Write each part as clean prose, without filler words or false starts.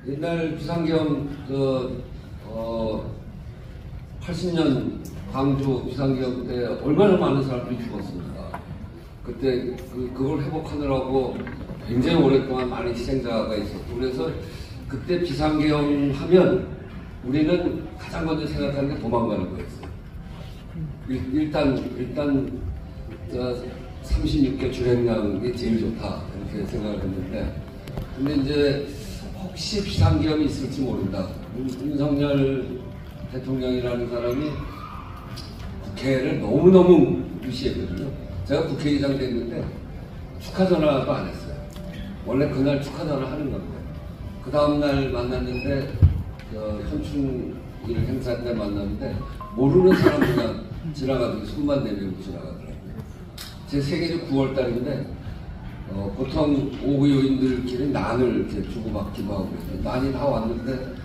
옛날 비상계엄 80년 광주 비상계엄 때 얼마나 많은 사람들이 죽었습니까? 그때 그걸 회복하느라고 굉장히 오랫동안 많은 희생자가 있었고, 그래서 그때 비상계엄 하면 우리는 가장 먼저 생각하는 게 도망가는 거였어요. 일단 36개 주행량이 제일 좋다 이렇게 생각을 했는데, 근데 이제 혹시 비상계엄이 있을지 모른다. 윤석열 대통령이라는 사람이 국회를 너무너무 무시했거든요. 제가 국회의장 됐는데 축하 전화도 안 했어요. 원래 그날 축하 전화 하는 건데, 그 다음날 만났는데 현충일 행사 때 만났는데 모르는 사람 그냥 지나가더니 손만 내밀고 지나가더라고요. 제 생일이 9월 달인데 보통 오후 요인들끼리 난을 이렇게 주고받기도 하고 그랬어요. 난이 다 왔는데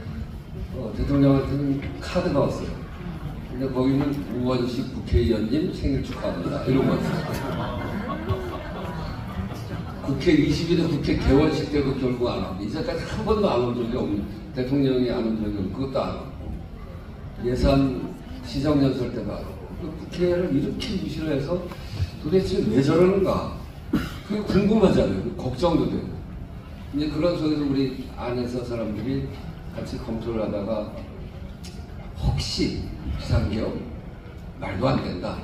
대통령한테는 카드가 왔어요. 근데 거기는 우원식 국회의원님 생일 축하합니다 이런 거 왔어요. 국회 22대 국회 개원식 때도 결국 안 하고, 이제까지 한 번도 안 온 적이 없는, 대통령이 안 온 적이 없고 그것도 안 하고, 예산 시정연설 때도 안 하고, 국회를 이렇게 무시를 해서 도대체 왜 저러는가, 그게 궁금하잖아요. 걱정도 되고. 이제 그런 속에서 우리 안에서 사람들이 같이 검토를 하다가 혹시 비상계엄 말도 안 된다.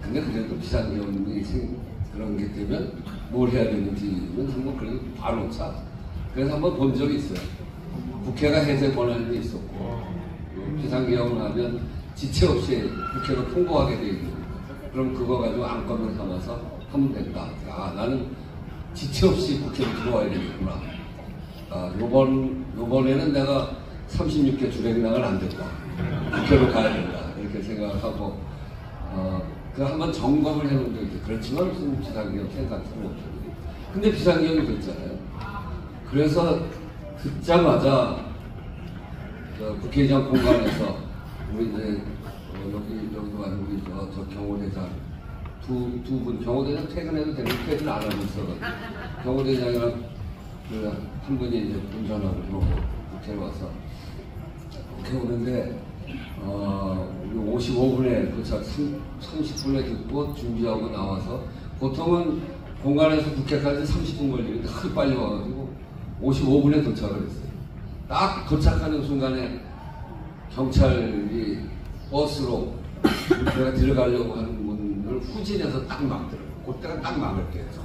근데 그래도 비상계엄이 그런 게 되면 뭘 해야 되는지는 한번 그래도 봐놓자. 그래서 한번 본 적이 있어요. 국회가 해제 권한이 있었고, 비상계엄을 하면 지체 없이 국회로 통보하게 돼 있는. 그럼 그거 가지고 안건을 삼아서 하면 된다. 아, 나는 지체 없이 국회로 들어와야 되겠구나. 아, 요번에는 내가 36개 주행량을 안 됐다. 국회로 가야 된다. 이렇게 생각하고, 그 한번 점검을 해본 적이 있어요. 그렇지만 무슨 비상계엄 생각도 못했는데. 근데 비상계엄이 됐잖아요. 그래서 듣자마자 국회의장 공간에서 우리 이제 여기도 아니고 우리 저 경호대장 두 분, 경호대장 퇴근해도 되는데 퇴근 안 하고 있어가지고 경호대장이랑 한 분이 이제 운전하고 들어오고 국회로 와서 국회 오는데 우리 55분에 도착, 30분에 듣고 준비하고 나와서, 보통은 공간에서 국회까지 30분 걸리는데 하도 빨리 와가지고 55분에 도착을 했어요. 딱 도착하는 순간에 경찰이 버스로 내가 들어가려고 하는 문을 후진해서 딱 막더라고요. 그때가 딱 막을 때였어.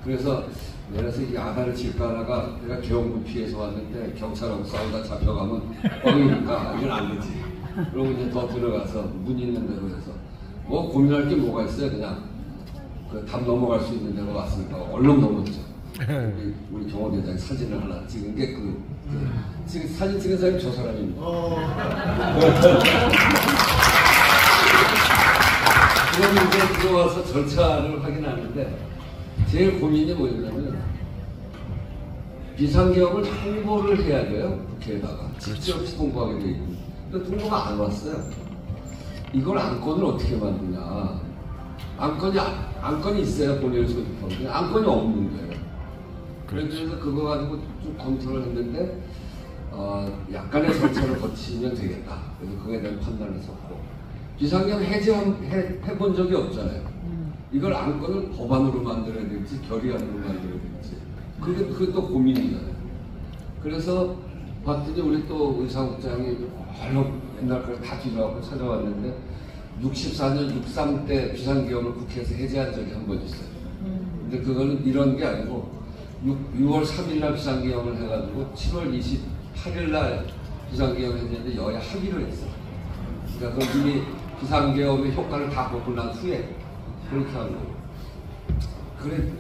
그래서 내려서 이 야단을 칠까 하다가 내가 계엄군 피해서 왔는데 경찰하고 싸우다 잡혀가면 뻥이니까 이건 안 되지. 그러고 이제 더 들어가서 문 있는 데로 해서 뭐 고민할 게 뭐가 있어요. 그냥 그 담 넘어갈 수 있는 데로 왔으니까 얼른 넘었죠. 우리 경호대장이 사진을 하나 찍은 게 지금 사진 찍은 사람이 저 사람입니다. 그러면 이제 들어와서 절차를 확인하는데 제일 고민이 뭐였냐면 비상계엄을 홍보를 해야 돼요. 국회에다가 직접 통보하게 돼 있고, 근데 통보가 안 왔어요. 이걸 안건을 어떻게 만드냐. 안건이 있어야 본회의 소집하고 안건이 없는 거예요. 그래서 그거 가지고 좀 검토를 했는데 약간의 절차를 거치면 되겠다. 그래서 그거에 대한 판단을 섰고, 비상계엄 해본 적이 없잖아요. 이걸 안건을 법안으로 만들어야 될지 결의안으로 만들어야 될지 그게 또 고민이잖아요. 그래서 봤더니 우리 또 의사국장이 옛날 걸 다 뒤져갖고 찾아왔는데 64년 63 때 비상계엄을 국회에서 해제한 적이 한 번 있어요. 근데 그거는 이런 게 아니고 6월 3일 날 비상계엄을 해가지고 7월 28일 날 비상계엄을 했는데 여야 합의를 했어요. 그러니까 그 이미 비상계엄의 효과를 다 보고 난 후에 그렇게 한 거예요.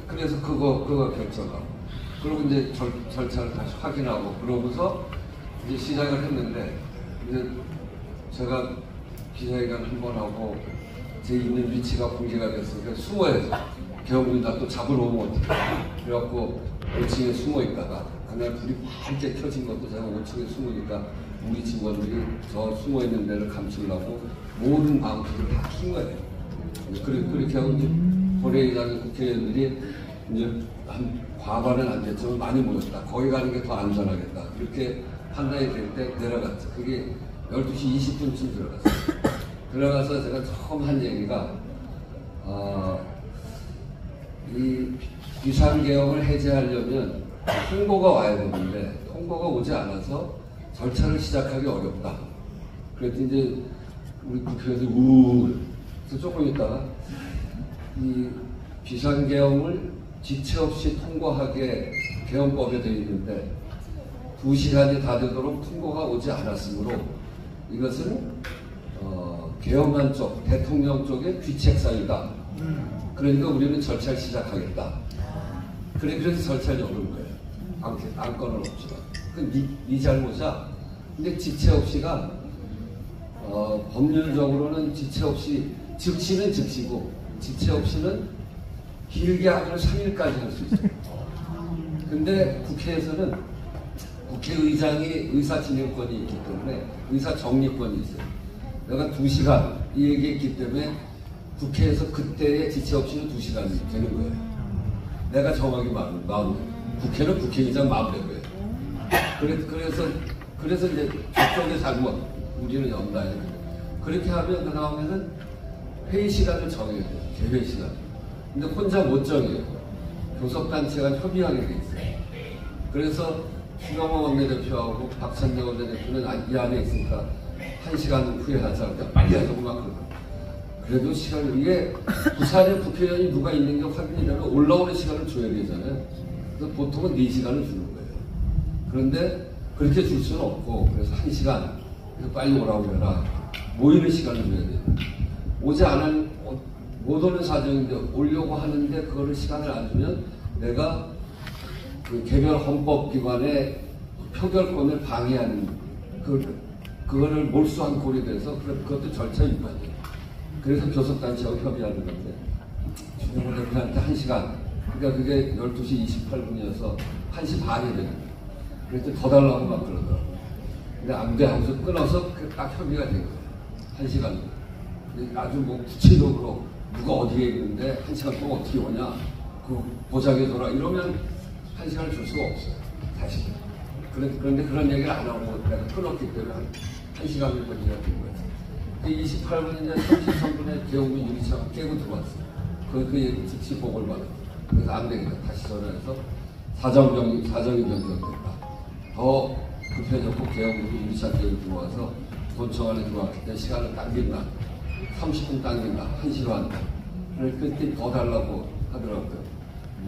그래서 그거 결정하고, 그리고 이제 절차를 다시 확인하고 그러고서 이제 시작을 했는데, 이제 제가 기자회견 한 번 하고 제 있는 위치가 공개가 됐으니까 숨어야죠. 계엄군이 나 또 잡으러 오면 어떡해. 그래갖고 5층에 숨어 있다가 그날 불이 밝게 켜진 것도 제가 5층에 숨으니까 우리 직원들이 저 숨어 있는 데를 감추려고 모든 방법을 다 킨 거예요. 그렇게 하고 이제 본회의장 국회의원들이 이제 한 과반은 안 됐지만 많이 모였다. 거기 가는 게 더 안전하겠다. 그렇게 판단이 될 때 내려갔죠. 그게 12시 20분쯤 들어갔어요. 들어가서 제가 처음 한 얘기가 이 비상계엄을 해제하려면 통보가 와야 되는데 통보가 오지 않아서 절차를 시작하기 어렵다. 그랬더니 이제 우리 국회에서 그래서 조금 있다가 이 비상계엄을 지체 없이 통과하게 계엄법에 되어 있는데 2시간이 다 되도록 통보가 오지 않았으므로 이것은 계엄한 쪽, 대통령 쪽의 귀책 사유다. 그러니까 우리는 절차를 시작하겠다. 그래서 절차를 여는 거예요. 안건은 없지만. 네 잘못이야. 근데 지체 없이가 법률적으로는 지체 없이 즉시는 즉시고 지체 없이는 길게 하면 3일까지 할 수 있어요. 근데 국회에서는 국회의장이 의사진행권이 있기 때문에 의사정리권이 있어요. 내가 2시간 이 얘기했기 때문에 국회에서 그때의 지체 없이는 2시간이 되는 거예요. 내가 정하기 마음. 국회는 국회의장 마음대로예요. 그래서 이제 저쪽의 잘못, 우리는 연다. 그렇게 하면 그 다음에는 회의 시간을 정해야 돼요. 개회 시간. 근데 혼자 못 정해요. 교섭단체가 협의하게 돼 있어요. 그래서 추경호 원내대표하고 박찬대 원내대표는 이 안에 있으니까 1시간 후에 하자. 빨리 하자고 막 그러고. 그래도 시간을, 이게 부산에 국회의원이 누가 있는 게 확인이 되면 올라오는 시간을 줘야 되잖아요. 그래서 보통은 4시간을 주는 거예요. 그런데 그렇게 줄 수는 없고, 그래서 1시간, 빨리 오라고 해라. 모이는 시간을 줘야 돼요. 못 오는 사정인데 오려고 하는데 그거를 시간을 안 주면 내가 그 개별 헌법기관의 표결권을 방해하는 그거를 몰수한 꼴이 돼서 그것도 절차 위반이에요. 그래서 교섭단체하고 협의하는 건데 주경호 대표한테 1시간, 그러니까 그게 12시 28분이어서 1시 반이 되는 거예요. 그래서 더 달라고 막 그러더라고요. 근데 안 돼 하고서 끊어서 딱 협의가 된 거예요. 1시간. 아주 뭐 구체적으로 누가 어디에 있는데 1시간 동안 어떻게 오냐, 그 보장해줘라 이러면 1시간을 줄 수가 없어요. 다시. 그런데 그런 얘기를 안 하고 내가 끊었기 때문에 1시간을 걸리게 된 거예요. 28분이나 33분에 계엄군 유리창을 깨고 들어왔어요. 그 얘기 즉시 보고를 받았어요. 그래서 안 되겠다. 다시 전화해서 사정이 변경됐다. 더 급해졌고 계엄군이 유리창 깨고 들어와서 본청 안에 들어왔기 때문에 시간을 당긴다. 30분 당긴다. 1시로 한다. 그때 더 달라고 하더라고요.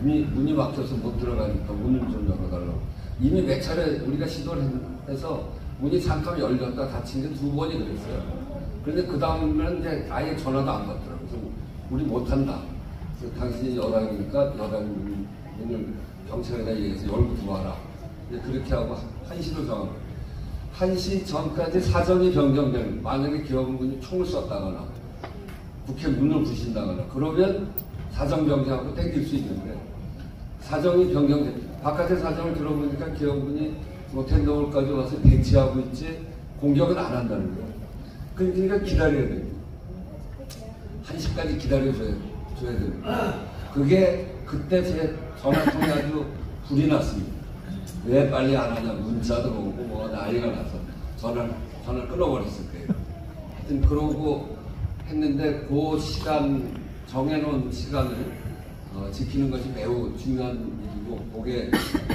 문이 막혀서 못 들어가니까 문을 좀 열어달라고. 이미 몇 차례 우리가 시도를 해서 문이 잠깐 열렸다 닫힌 게 2번이 그랬어요. 그런데 그 다음에는 이제 아예 전화도 안 받더라고요. 그래서 우리 못한다. 그래서 당신이 여당이니까 여당 문을 경찰에다 얘기해서 열고 들어와라. 그렇게 하고 1시로 정한 거예요. 1시 전까지 사정이 변경되는, 만약에 계엄군이 총을 쐈다거나 국회 문을 부신다거나 그러면 사정 변경하고 땡길 수 있는데 사정이 변경돼. 바깥의 사정을 들어보니까 계엄군이 텐더홀까지 와서 배치하고 있지 공격은 안 한다는 거예요. 그러니까 기다려야 돼요. 1시까지 기다려줘야 돼요. 그게 그때 제 전화통에 아주 불이 났습니다. 왜 빨리 안 하냐, 문자도 오고 뭐 난리가 나서 전화를 끊어버렸을 거예요. 하여튼 그러고 했는데 그 시간, 정해놓은 시간을 지키는 것이 매우 중요한 일이고 그게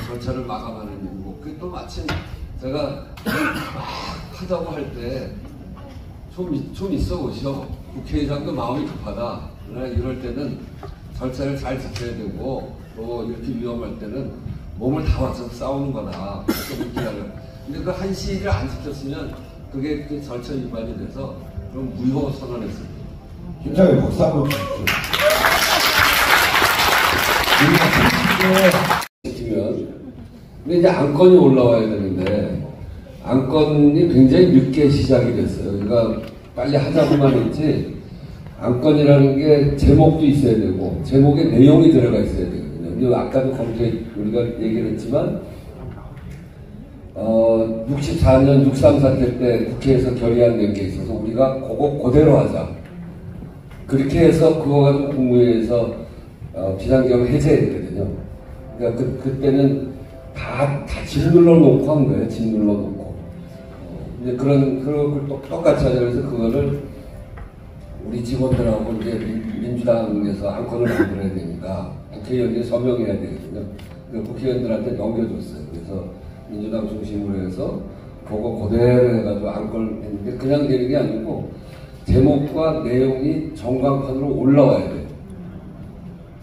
절차를 마감하는 일이고, 그게 또 마침 제가 막 하자고 할 때 좀 있어 보시오. 국회의장도 마음이 급하다. 그러나 이럴 때는 절차를 잘 지켜야 되고 또 이렇게 위험할 때는 몸을 다 바쳐서 싸우는 거다. 조금 기다려. 근데 그 1시를 안 지켰으면 그게 그 절차 위반이 돼서 그럼 무효 선언했습니다. 김창회 박수 한번 주십시오. 지키면 근데 이제 안건이 올라와야 되는데 안건이 굉장히 늦게 시작이 됐어요. 그러니까 빨리 하자고만 했지 안건이라는 게 제목도 있어야 되고 제목에 내용이 들어가 있어야 되거든요. 아까도 우리가 얘기를 했지만 64년 6.3 사태 때 국회에서 결의안 낸 게 있어서 우리가 그거 그대로 하자. 그렇게 해서 그거 가지고 국무회의에서 비상계엄을 해제했거든요. 그러니까 그때는 다 짐 눌러놓고 한 거예요. 짐 눌러놓고. 이제 그걸 똑같이 하자 그래서 그거를 우리 직원들하고 이제 민주당에서 안건을 만들어야 되니까 국회의원들이 서명해야 되거든요. 국회의원들한테 넘겨줬어요. 그래서 민주당 중심으로 해서 그거 그대로 해가지고 안건을 했는데 그냥 되는 게 아니고 제목과 내용이 전광판으로 올라와야 돼요.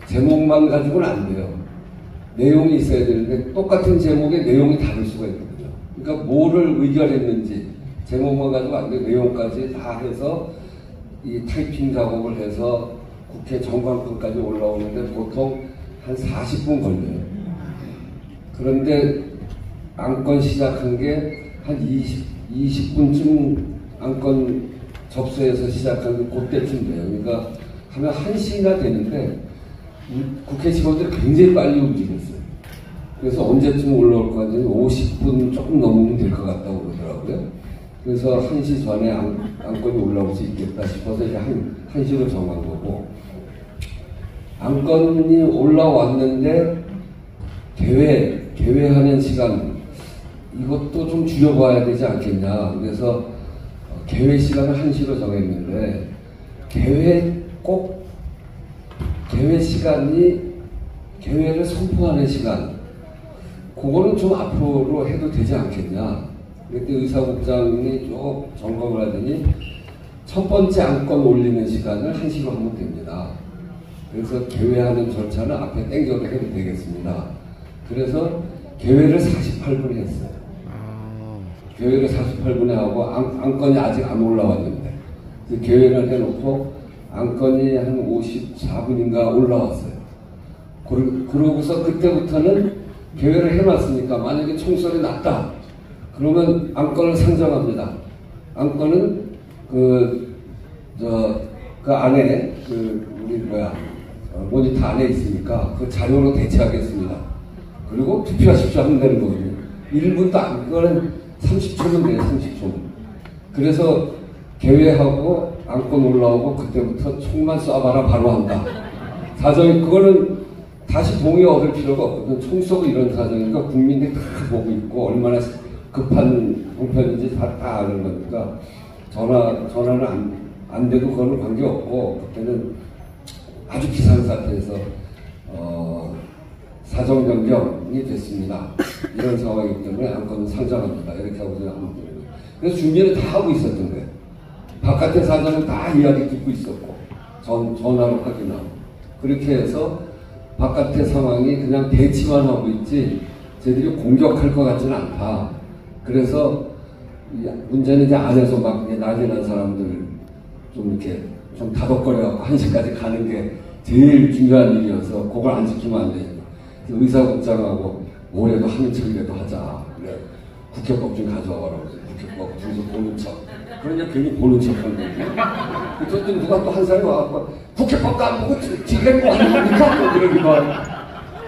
제목만 가지고는 안 돼요. 내용이 있어야 되는데 똑같은 제목에 내용이 다를 수가 있거든요. 그러니까 뭐를 의결했는지 제목만 가지고 안 돼요. 내용까지 다 해서 이 타이핑 작업을 해서 국회 전광판까지 올라오는데 보통 한 40분 걸려요. 그런데 안건 시작한 게 한 20분쯤 안건 접수해서 시작한 게 그때쯤 돼요. 그러니까 하면 1시나 되는데 국회 직원들이 굉장히 빨리 움직였어요. 그래서 언제쯤 올라올 것 같은데 50분 조금 넘으면 될 것 같다고 그러더라고요. 그래서 1시 전에 안건이 올라올 수 있겠다 싶어서 이제 1시로 정한 거고, 안건이 올라왔는데 개회하는 시간 이것도 좀 줄여봐야 되지 않겠냐. 그래서 개회 시간을 1시로 정했는데 개회 시간이 개회를 선포하는 시간 그거는 좀 앞으로 해도 되지 않겠냐. 그때 의사국장이 쭉 점검을 하더니 첫 번째 안건 올리는 시간을 1시로 하면 됩니다. 그래서 개회하는 절차는 앞에 땡겨도 해도 되겠습니다. 그래서 개회를 48분에 했어요. 개회를 48분에 하고 안건이 아직 안 올라왔는데 개회를 해놓고 안건이 한 54분인가 올라왔어요. 그러고서 그때부터는 개회를 해놨으니까 만약에 총선이 났다 그러면 안건을 상정합니다. 안건은 그 안에 모니터 안에 있으니까 그 자료로 대체하겠습니다. 그리고 투표하십시오 하면 되는 거거든요. 1분도 안, 그거는 30초면 돼요, 30초. 그래서 개회하고 안건 올라오고 그때부터 총만 쏴봐라 바로 한다. 사정이 그거는 다시 동의 얻을 필요가 없거든. 총 쏘고 이런 사정이니까 국민들이 다 보고 있고 얼마나 급한 형편인지 다 아는 거니까 전화는 안 돼도 그거는 관계없고 그때는 아주 비상사태에서 사정 변경이 됐습니다. 이런 상황이기 때문에 안건은 상정합니다. 이렇게 하고 하면 됩니다. 그래서 준비를 다 하고 있었던 거예요. 바깥의 사정은 다 이야기 듣고 있었고 전화로 확인하고 그렇게 해서 바깥의 상황이 그냥 대치만 하고 있지 저희들이 공격할 것 같지는 않다. 그래서 문제는 이제 안에서 막 난리 난 사람들 좀 이렇게 좀 다독거려갖고 1시까지 가는 게 제일 중요한 일이어서 그걸 안 지키면 안 되니까 의사국장하고 올해도 하는 척이라도 하자. 그래 국회법 좀 가져와라고 해서 국회법 둘이서 보는 척. 그러냐 괜히 보는 척 하는 거지. 그랬더니 누가 또 한 사람이 와갖고 국회법도 안 보고 지금 뭐 하는 겁니까? 이러기도 하고.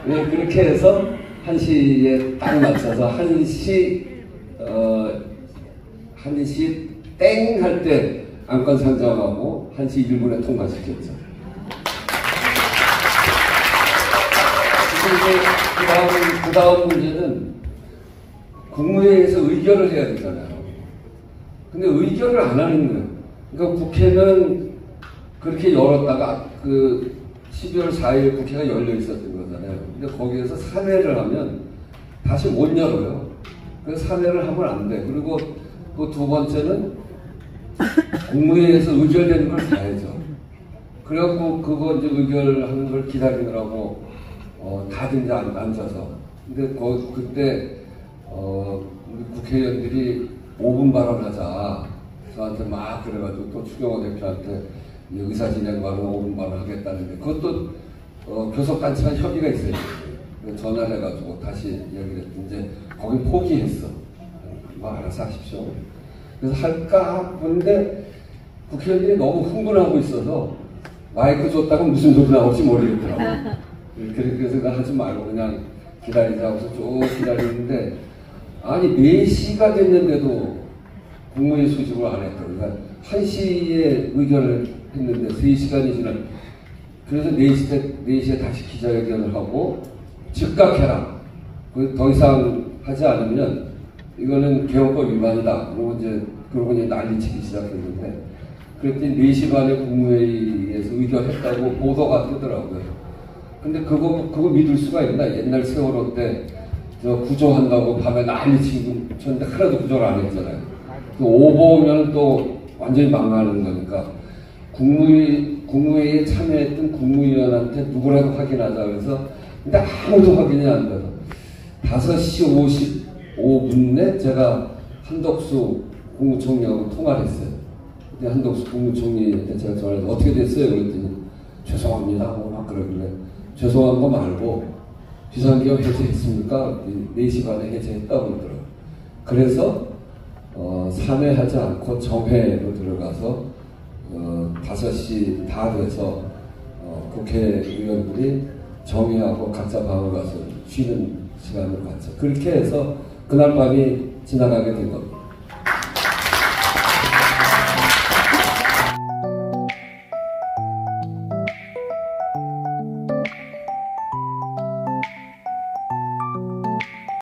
네, 그렇게 해서 1시에 딱 맞춰서 1시 땡 할 때 안건 상정하고 1시 1분에 통과시켰죠. 그 다음 문제는 국무회의에서 의결을 해야 되잖아요. 근데 의결을 안 하는 거예요. 그러니까 국회는 그렇게 열었다가 그 12월 4일 국회가 열려 있었던 거잖아요. 근데 거기에서 사례를 하면 다시 못 열어요. 그래서 사례를 하면 안 돼. 그리고 그 두 번째는 국무회의에서 의결되는 걸 봐야죠. 그래갖고 그거 이제 의결하는 걸 기다리느라고 다들 이제 앉아서. 근데 그때 우리 국회의원들이 5분 발언하자. 저한테 막 그래가지고 또 추경호 대표한테 의사진행 발언 5분 발언 하겠다는데 그것도 교섭단체간 협의가 있어요. 전화를 해가지고 다시 얘기를 했더니 이제 거기 포기했어. 뭐 알아서 하십시오. 그래서 할까 하는데 국회의원들이 너무 흥분하고 있어서 마이크 줬다가 무슨 소리 나올지 모르겠더라고. 그래서 하지 말고 그냥 기다리자고 해서 쭉 기다리는데 아니 4시가 됐는데도 국무회의 소집을 안 했더라고요. 그러니까 1시에 의결을 했는데 3시간이 지난. 그래서 4시에 다시 기자회견을 하고 즉각해라. 더 이상 하지 않으면 이거는 개헌법 위반이다. 그러고 이제 난리치기 시작했는데, 그랬더니 4시 반에 국무회의에서 의결했다고 보도가 뜨더라고요. 근데 그거 믿을 수가 있나? 옛날 세월호 때 저 구조한다고 밤에 난리치고 쳤는데 하나도 구조를 안 했잖아요. 그 오보면 또 완전히 망하는 거니까 국무회의에 참여했던 국무위원한테 누구라도 확인하자 그래서, 근데 아무도 확인이 안 돼서 5시 55분에 제가 한덕수 국무총리하고 통화를 했어요. 근데 한덕수 국무총리한테 제가 전화해서 어떻게 됐어요? 그랬더니 죄송합니다. 막 그러길래 죄송한 거 말고 비상계엄 해제했습니까? 4시 반에 해제했다고 그러더라고요. 그래서 산회하지 않고 정회로 들어가서 5시 다 돼서 국회의원들이 정회하고 각자 방을 가서 쉬는 시간을 갖죠. 그렇게 해서 그날 밤이 지나가게 된 겁니다.